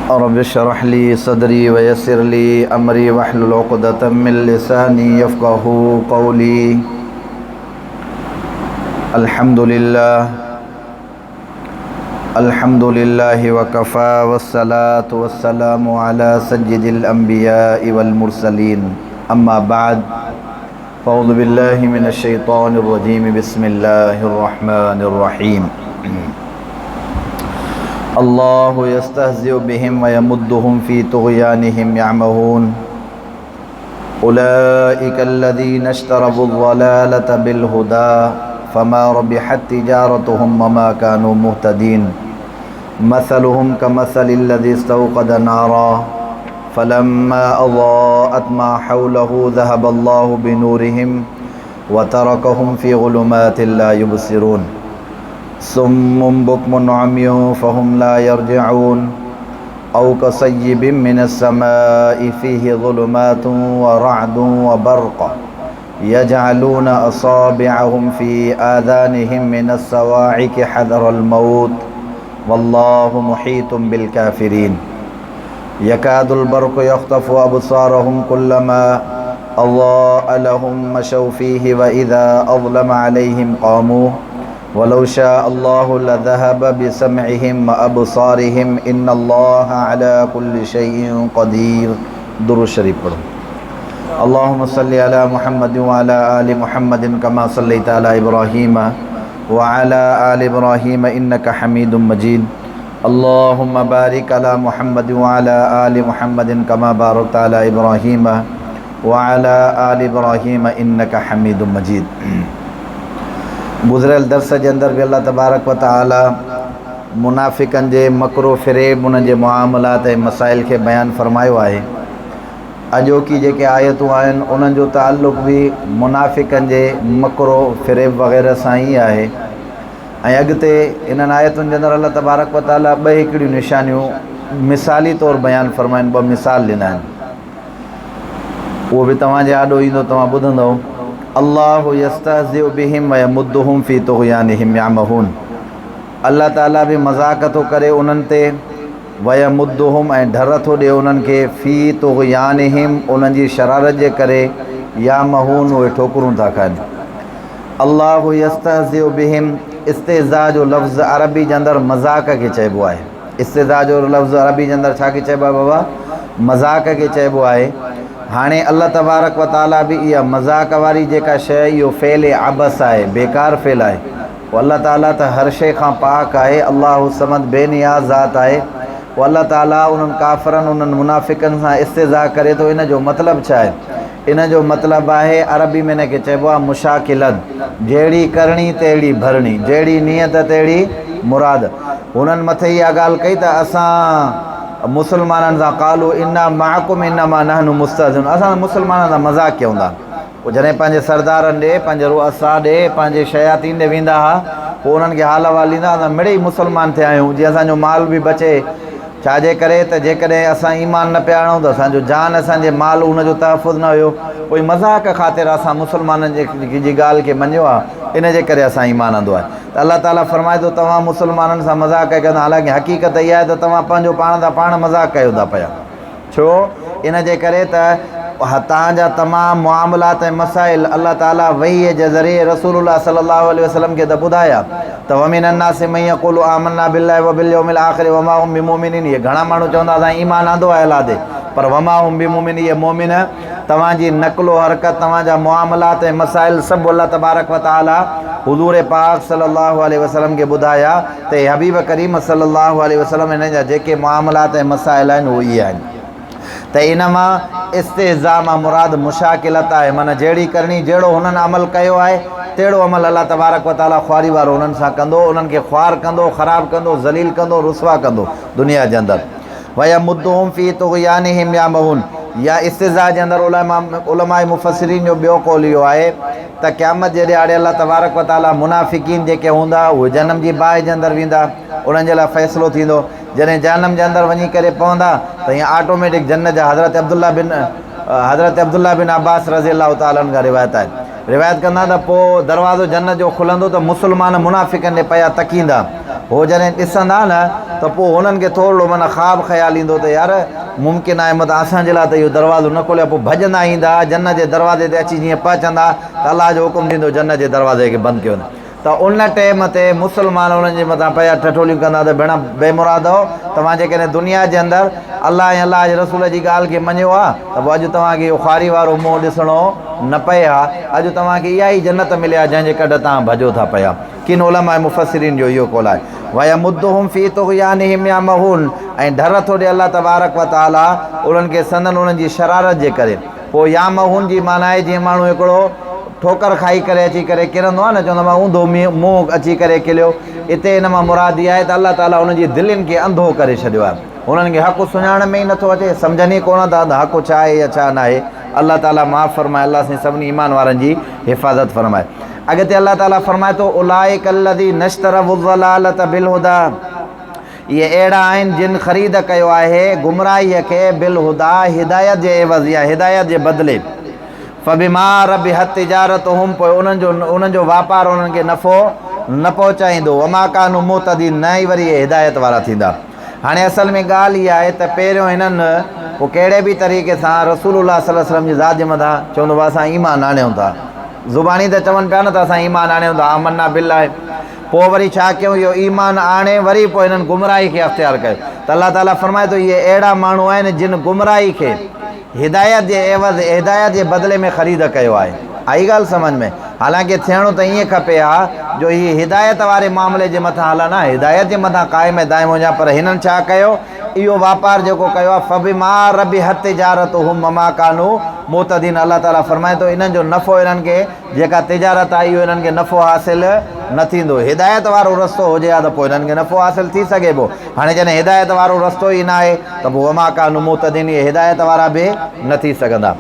رب اشرح لي صدري ويسر لي أمري واحلل عقدة من لساني يفقهوا قولي. الحمد لله وكفى والصلاة والسلام على سيد الأنبياء والمرسلين. أما بعد، فأعوذ بالله من الشيطان الرجيم. بسم الله الرحمن الرحيم. الله يستهزئ بهم ويمدهم في طغيانهم يعمهون. أولئك الذين اشتروا الضلالة بالهدى فما ربحت تجارتهم وما كانوا مهتدين. مثلهم كمثل الذي استوقد نارا فلما أضاءت ما حوله ذهب الله بنورهم وتركهم في ظلمات لا يبصرون. صم بكم عمي فهم لا يرجعون. أو كصيب من السماء فيه ظلمات ورعد وبرق يجعلون أصابعهم في آذانهم من الصواعق حذر الموت والله محيط بالكافرين. يكاد البرق يخطف أبصارهم كلما أضاء لهم مشوا فيه وإذا أظلم عليهم قاموا ولو شاء الله لذهب بسمعهم وأبصارهم إن الله على كل شيء قدير. درود شریف پڑھو. اللهم صل على محمد وعلى آل محمد كما صليت على إبراهيم وعلى آل إبراهيم إنك حميد مجيد. اللهم بارك على محمد وعلى آل محمد كما باركت على إبراهيم وعلى آل إبراهيم إنك حميد مجيد. गुज़िरियल दर्स जे अंदरि बि अल्लाह तबारक व तआला मुनाफ़िक़नि जे मकरो फ़िरेब उन्हनि जे मुआमलात ऐं मसाइल खे बयानु फ़रमायो आहे। अॼोकी जेके आयतूं आहिनि उन्हनि जो ताल्लुक़ बि मुनाफ़िक़नि जे मकरो फ़िरेब वग़ैरह सां ई आहे। ऐं अॻिते इन्हनि आयतुनि जे अंदरि अल्लाह तबारक व तआला ॿ हिकिड़ियूं निशानियूं मिसाली तौरु बयानु फ़रमाइनि, ॿ मिसाल ॾिना आहिनि। उहो बि तव्हांजे आॾो ईंदो, तव्हां ॿुधंदव। अल्लाहु यस्तहज़िउ बिहिम व यमुद्दुहुम फ़ी तुग़यानिहिम यामहून। अल्लाह ताला बि मज़ाक़ थो करे उन्हनि ते, व यमुद्दुहुम ऐं ढर थो ॾिए उन्हनि खे, फ़ी तुग़यानिहिम उन्हनि जी शरारत जे करे, यामहून उहे ठोकरूं था खाइनि। अल्लाहु यस्तहज़िउ बिहिम, इस्तिहज़ा जो लफ़्ज़ अरबी जे अंदरि मज़ाक़ खे चइबो आहे। इस्तिहज़ा जो लफ़्ज़ अरबी जे अंदरि छा खे चइबो आहे बाबा? मज़ाक़ खे चइबो आहे। हाणे अल्लाह तबारक व ताला बि इहा मज़ाक़ वारी जेका शइ, इहो फ़ेल अबस आहे, बेकार फ़ेल आहे। पोइ अल्लाह ताला त हर शइ खां पाक आहे। अल्लाहु समद बेनियाज़ ज़ात आहे। पोइ अल्लाह ताला उन्हनि काफ़िरनि उन्हनि मुनाफ़िक़नि सां इस्तिहज़ा करे थो। इन जो मतिलबु छा आहे? इन जो मतिलबु आहे, अरबी में इन खे चइबो आहे मुशाकिलत। जहिड़ी करणी तहिड़ी भरणी, जहिड़ी नियत तहिड़ी मुराद। हुननि मथे इहा ॻाल्हि कई त असां मुसलमाननि सां कालू इन्ना माकुम इन्नमा नहनु मुस्तहज़िऊन, असां मुसलमाननि सां मज़ाक़ कयूं था। पोइ जॾहिं पंहिंजे सरदारनि ॾे, पंहिंजे रुअसा ॾे, पंहिंजे शयातीन ॾे वेंदा हुआ, पोइ उन्हनि खे हाल अहिवाल ॾींदा, असां मिड़े ई मुसलमान थिया आहियूं, जीअं असांजो माल बि बचे। छाजे करे त जेकॾहिं असां ईमान न पिया आणूं त असांजो जान, असांजे माल उनजो तहफ़ुज़ न हुयो। पोइ मज़ाक़ ख़ातिर असां मुसलमाननि जी ॻाल्हि खे मञियो आहे, इन जे करे असां ईमान आंदो आहे। त अल्लाह ताला फ़रमाए थो, तव्हां मुसलमाननि सां मज़ाक़ कंदा, हालांकि हक़ीक़त इहा आहे त तव्हां पंहिंजो पाण सां पाण मज़ाक़ कयो था पिया। छो? इन जे करे त तव्हांजा तमामु मुआमलात ऐं मसाइल अल्लाह ताला वहीअ जे ज़रिए रसूलुल्लाह सल्लल्लाहु अलैहि वसल्लम खे त ॿुधाया त वमिनन नासि मन यक़ूलु आमन्ना बिल्लाहि व बिल यौमिल आख़िर वमा हुम बिमुमिनीन। इहे घणा माण्हू चवंदा असां ईमान आंदो आहे अल्लाह ते, पर वमा हुम बिमुमिन, इहे मोमिन। तव्हांजी नक़्लो हरकत, तव्हांजा मुआमलात ऐं मसाइल सभु अल्लाह तबारक व तआला हुज़ूर पाक सल्लल्लाहु अलैहि वसल्लम खे ॿुधाया त हबीब करीम सल्लल्लाहु अलैहि वसल्लम हिन जा जेके मुआमलात ऐं मसाइल आहिनि उहे इहे आहिनि। त इन मां इस्तिहज़ा मां मुराद मुशाकिलत आहे। माना जहिड़ी करणी, जहिड़ो हुननि अमल कयो आहे तहिड़ो अमल अल्लाह तबारक व तआला ख़्वारी वारो उन्हनि सां कंदो, उन्हनि खे ख़्वार कंदो, ख़राबु कंदो, ज़लील कंदो, रुसवा कंदो दुनिया जे अंदरि। व यमुद्दुहुम फ़ी तुग़यानिहिम यामहून, या इस्तिहज़ा जे अंदरि उलमाए मुफ़स्सिरीन जो ॿियो कौल इहो आहे त क़यामत जे ॾियारे अल्लाह तबारक व तआला मुनाफ़िक़ीन जेके हूंदा उहे जनम जी बाहि जे अंदरि वेंदा, उन्हनि जे लाइ फ़ैसिलो थींदो। जॾहिं जनम जे अंदरि वञी करे पवंदा त हीअं ऑटोमेटिक जन्नत जा हज़रत अब्दुल्ला बिन अब्बास रज़ी अल्लाह तआला अन्हु खां रिवायत आहे। रिवायत कंदा त पोइ दरवाज़ो जन्नत जो खुलंदो त मुसलमान मुनाफ़िक़नि ॾे पिया तकींदा। हो जॾहिं ॾिसंदा न त त पोइ हुननि खे थोरो माना ख़्वाबु ख़्यालु ईंदो त यार मुमकिन आहे मतिलबु असांजे लाइ त इहो दरवाज़ो न खोलियो, पोइ भॼंदा ईंदा जन्नत जे दरवाज़े ते अची जीअं पहुचंदा त अलाह जो हुकुम थींदो जन्नत जे दरवाज़े खे बंदि कयो। त उन टाइम ते मुस्लमान उन्हनि जे मथां पिया ठठोलियूं कंदा त भेण बेमुराद हो, तव्हां जेकॾहिं दुनिया जे अंदरि अलाह ऐं अलाह जे रसूल जी ॻाल्हि खे मञियो आहे त पोइ अॼु तव्हांखे इहो ख़्वारी वारो मुंहुं ॾिसणो न पए हा। अॼु तव्हांखे इहा ई जन्नत मिले आहे जंहिंजे कॾहिं तव्हां भॼो था पिया। किन उलमा मुफ़सिरीन जो इहो कौल आहे वयमुद्दुहुम फी तुग़यानिहिम यामहून, ऐं डर थो ॾिए अलाह तबारक व तआला उन्हनि खे संदन उन्हनि जी शरारत जे करे। पोइ यामहून जी माना आहे जीअं माण्हू हिकिड़ो ठोकर खाई करे अची करे किरंदो आहे न, चवंदो मां ऊंधो मुंहुं अची करे किलियो। हिते हिन मां मुराद इहा आहे त अलाह ताला हुनजी दिलनि खे अंधो करे छॾियो आहे, हुननि खे हक़ु सुञाण में ई नथो अचे, सम्झनि ई कोन था त हक़ु छा आहे या छा न आहे। अलाह ताला माफ़ फरमाए, अलाह साईं सभिनी ईमान वारनि जी हिफ़ाज़त फरमाए। अॻिते अलाह ताला फरमाए थो उलाइक अल्लज़ी नश्तरवु ज़लालत बिल हुदा, इहे अहिड़ा आहिनि जिन ख़रीद कयो आहे गुमराहीअ खे बिल हुदा, हिदायत जे एवज़ या हिदायत जे बदिले। फबिमा रबिहत तिजारतुहुम, पोइ उन्हनि जो वापारु उन्हनि खे नफ़ो न पहुचाईंदो। वमा कानू मुतदीन, न ई वरी इहे हिदायत वारा थींदा। हाणे असल में ॻाल्हि इहा आहे त पहिरियों हिननि पोइ कहिड़े बि तरीक़े सां रसूलुल्लाह सल्लल्लाहु अलैहि वसल्लम जी ज़ात जे मथां चवंदो आहे असां ईमान आणियूं था, ज़ुबानी त चवनि पिया न त असां ईमान आणियूं था आमन्ना बिल्लाह। पोइ वरी छा कयूं, इहो ईमान आणे वरी पोइ हिननि गुमराही खे अख़्तियार कयो त अलाह ताला फरमाए थो इहे अहिड़ा माण्हू आहिनि जिन गुमराही खे हिदायत जे एवज़ हिदायत जे बदिले में ख़रीद कयो आहे। आई ॻाल्हि सम्झ में? हालांकि थियणो त ईअं खपे हा जो हीअ हिदायत वारे मामले जे मथां हलनि, हिदायत जे मथां क़ाइम दाइम हुजां, पर हिननि छा कयो, इहो वापारु जेको कयो आहे फबिमा रबिहत तिजारतुहुम वमा कानू मुतदीन। अलाह ताला फरमाए थो इन्हनि जो नफ़ो हिननि खे जेका तिजारत आहे इहो हिननि खे नफ़ो हासिल न थींदो। हिदायत वारो रस्तो हुजे हा त पोइ हिननि खे नफ़ो हासिल थी सघे पोइ। हाणे जॾहिं हिदायत वारो रस्तो ई न आहे त पोइ वमा कानू मुतदीन, इहे हिदायत वारा बि न थी सघंदा।